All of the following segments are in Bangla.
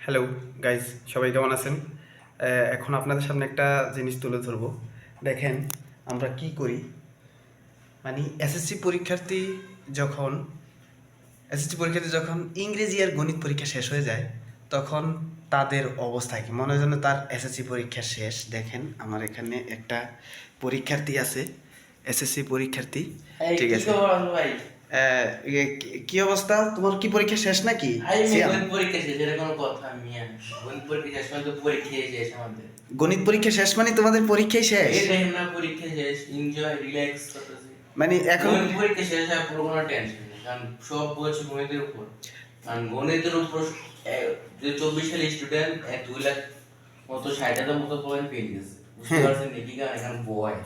হ্যালো গাইজ, সবাই কেমন আছেন? এখন আপনাদের সামনে একটা জিনিস তুলে ধরবো। দেখেন আমরা কি করি, মানে যখন এসএসসি পরীক্ষার্থী যখন ইংরেজি আর গণিত পরীক্ষা শেষ হয়ে যায়, তখন তাদের অবস্থা কি মনে হয় যেন তার এসএসসি পরীক্ষা শেষ। দেখেন আমার এখানে একটা পরীক্ষার্থী আছে, এসএসসি পরীক্ষার্থী। ঠিক আছে ভাই, কি অবস্থা, তোমার কি পরীক্ষা শেষ নাকি? গণিত পরীক্ষা শেষ, এটা কোনো কথা? গণিত পরীক্ষা শেষ মানে তো পরীক্ষা শেষ আমাদের। গণিত পরীক্ষা শেষ মানে তোমাদের পরীক্ষাই শেষ? এই দেখেন না, পরীক্ষা শেষ, এনজয় রিল্যাক্স করতেছি। মানে এখন গণিত পরীক্ষা শেষ আর পুরো কোনো টেনশন নেই, কারণ সব বলছে গণিতের উপর। কারণ গণিতের উপর যে 24 সালের স্টুডেন্ট 2 লাখ মতো 60,000 মতো পয়েন্ট পেয়ে গেছে। বুঝতে পারছেন নাকি? কারণ এখানে বয়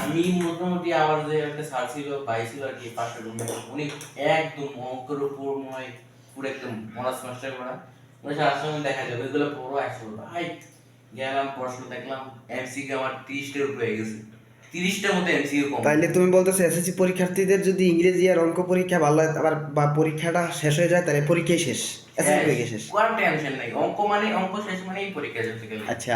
আমি মোটামুটি আমার যে একটা স্যার ছিল পাইছিল আর কি পাশের রুমে, উনি একদম অঙ্কের উপর মনে পুরো একদম অনার্স মাস্টার করা। উনি সারার সময় দেখা যাবে ওইগুলো পুরো 100 ভাই। গেলাম পড়াশোনা দেখলাম, এমসিকিউ আমার 30টার উপরে হয়ে গেছে, 30টার মতো এমসিকিউ কম। তাইলে তুমি বলতেছো এসএসসি পরীক্ষার্থীদের যদি ইংরেজি আর অঙ্ক পরীক্ষা ভালো হয়, আবার বা পরীক্ষাটা শেষ হয়ে যায়, তাহলে পরীক্ষাই শেষ, এসএসসি পরীক্ষা শেষ। কোনো টেনশন নাই, অঙ্ক মানে অঙ্ক শেষ মানেই পরীক্ষা যেতে গেলে। আচ্ছা,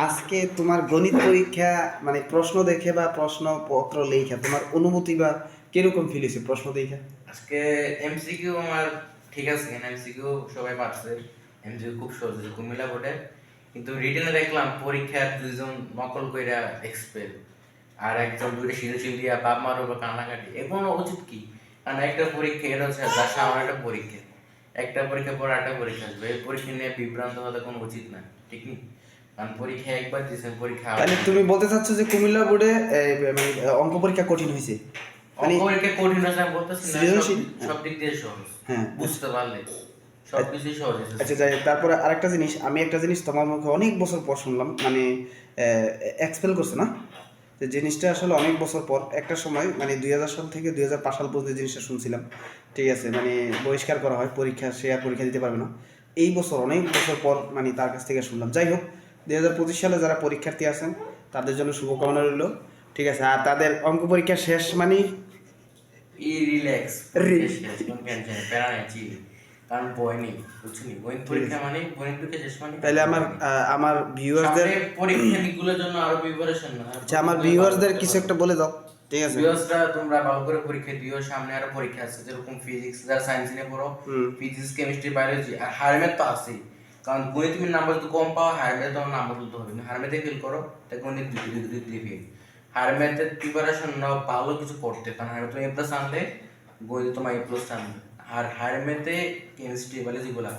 আজকে তোমার গণিত পরীক্ষা মানে প্রশ্ন দেখে বা প্রশ্নপত্র লেখা তোমার অনুভূতি বা কিরকম ফিল হয়েছে প্রশ্ন দেখে? আজকে এমসিকিউ আমার ঠিক আছে, এমসিকিউ সবাই পারছে, এমসিকিউ খুব সহজ হয়েছে কুমিল্লা বোর্ডে। কিন্তু রিটেনে দেখলাম পরীক্ষার দুইজন নকল কইরা এক্সপেল, আর একজন দুইটা সিরিয়াল দিয়া বাপ মারো বা কান্নাকাটি। এগুলো উচিত কি? কারণ একটা পরীক্ষা, এটা হচ্ছে যার সামনে একটা পরীক্ষা, একটা পরীক্ষা পর একটা পরীক্ষা আসবে, এই পরীক্ষা নিয়ে বিভ্রান্ত হওয়া কোনো উচিত না, ঠিক নেই? কারণ পরীক্ষা একবার দিয়েছেন, পরীক্ষা তাহলে তুমি বলতে চাচ্ছ যে কুমিল্লা বোর্ডে মানে অঙ্ক পরীক্ষা কঠিন হয়েছে? মানে অঙ্ক পরীক্ষা কঠিন হয়েছে আমি বলতেছি না, সৃজনশীল সব দিক দিয়ে সহজ। হ্যাঁ, বুঝতে পারলে সব কিছুই সহজ হয়েছে। আচ্ছা যাই হোক, তারপরে আরেকটা জিনিস, আমি একটা জিনিস তোমার মুখে অনেক বছর পর শুনলাম, মানে এক্সপেল করছে না, যে জিনিসটা আসলে অনেক বছর পর একটা সময়, মানে 2000 সাল থেকে 2005 সাল পর্যন্ত জিনিসটা শুনছিলাম। ঠিক আছে, মানে বহিষ্কার করা হয় পরীক্ষা, সে আর পরীক্ষা দিতে পারবে না। এই বছর অনেক বছর পর মানে তার কাছ থেকে শুনলাম। যাই হোক, 2025 সালে যারা পরীক্ষার্থী আছেন তাদের জন্য শুভকামনা রইল। ঠিক আছে, আর তাদের অঙ্ক পরীক্ষা শেষ মানে রিল্যাক্স, কোনো টেনশন নেই, প্যারা নেই, চিল। কারণ ভয় নেই, বুঝছিনি? গণিত পরীক্ষা মানে, গণিত পরীক্ষা শেষ মানে তাহলে আমার ভিউয়ারদের, সামনে পরীক্ষাগুলোর জন্য আরো প্রিপারেশন না। আচ্ছা আমার ভিউয়ারদের কিছু একটা বলে দাও। ঠিক আছে, ভিউয়ার্সরা তোমরা ভালো করে পরীক্ষা দিও, সামনে আরো পরীক্ষা আছে, যেরকম ফিজিক্স, যারা সায়েন্স নিয়ে পড়ো, ফিজিক্স কেমিস্ট্রি বায়োলজি, আর হায়ার ম্যাথ তো আছেই। কারণ গণিত তুমি নাম্বার যদি কম পাও, হায়ার ম্যাথে তোমার নাম্বার তুলতে হবে না। হায়ার ম্যাথে ফেল করো, তাই গণিত দিয়ে ফেল। হায়ার ম্যাথের প্রিপারেশন নাও, ভালো কিছু পড়তে, কারণ হায়ার তুমি এ প্লাস আনলে গণিত তোমার এ প্লাস আনবে। আর হায়ার ম্যাথে কেমিস্ট্রি বায়োলজি গুলা